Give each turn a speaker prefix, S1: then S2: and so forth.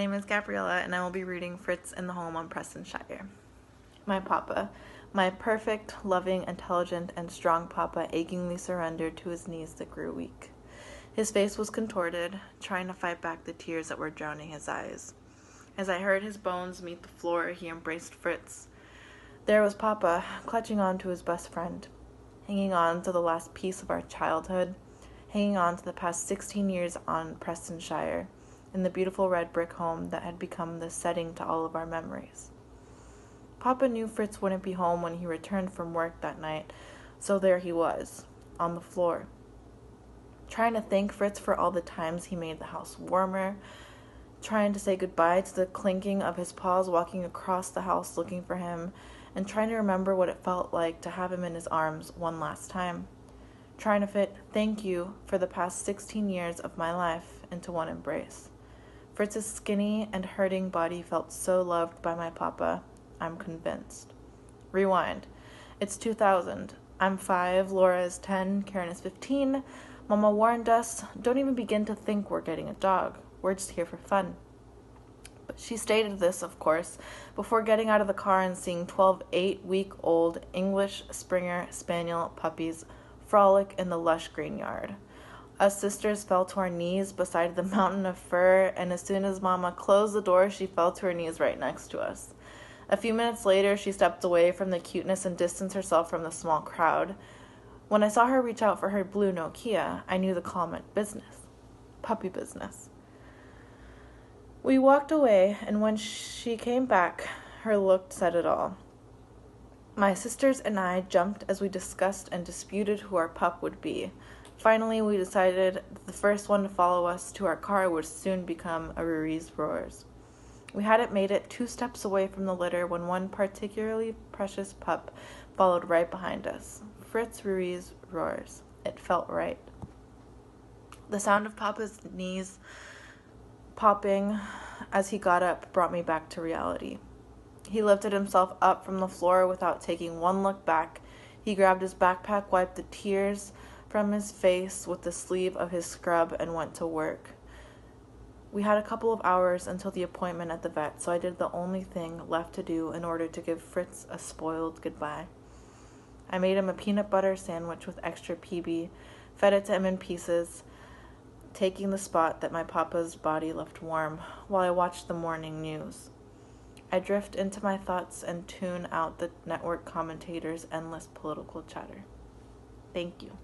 S1: name is Gabriela, and I will be reading Fritz in the Home on Prestonshire. My papa, my perfect, loving, intelligent, and strong papa achingly surrendered to his knees that grew weak. His face was contorted, trying to fight back the tears that were drowning his eyes. As I heard his bones meet the floor, he embraced Fritz. There was papa, clutching on to his best friend, hanging on to the last piece of our childhood, hanging on to the past 16 years on Prestonshire, in the beautiful red brick home that had become the setting to all of our memories. Papa knew Fritz wouldn't be home when he returned from work that night, so there he was, on the floor, trying to thank Fritz for all the times he made the house warmer, trying to say goodbye to the clinking of his paws walking across the house looking for him, and trying to remember what it felt like to have him in his arms one last time, trying to fit "thank you for the past 16 years of my life" into one embrace. Fritz's skinny and hurting body felt so loved by my papa, I'm convinced. Rewind. It's 2000. I'm 5, Laura is 10, Karen is 15. Mama warned us, don't even begin to think we're getting a dog. We're just here for fun. But she stated this, of course, before getting out of the car and seeing 12 8-week-old English Springer Spaniel puppies frolic in the lush green yard. Us sisters fell to our knees beside the mountain of fur, and as soon as Mama closed the door, she fell to her knees right next to us. A few minutes later, she stepped away from the cuteness and distanced herself from the small crowd. When I saw her reach out for her blue Nokia, I knew the call meant business. Puppy business. We walked away, and when she came back, her look said it all. My sisters and I jumped as we discussed and disputed who our pup would be. Finally, we decided that the first one to follow us to our car would soon become a Ruiz-Roehrs. We hadn't made it 2 steps away from the litter when one particularly precious pup followed right behind us. Fritz Ruiz-Roehrs. It felt right. The sound of Papa's knees popping as he got up brought me back to reality. He lifted himself up from the floor without taking one look back. He grabbed his backpack, wiped the tears from his face with the sleeve of his scrub, and went to work. We had a couple of hours until the appointment at the vet, so I did the only thing left to do in order to give Fritz a spoiled goodbye. I made him a peanut butter sandwich with extra PB, fed it to him in pieces, taking the spot that my papa's body left warm while I watched the morning news. I drift into my thoughts and tune out the network commentators' endless political chatter. Thank you.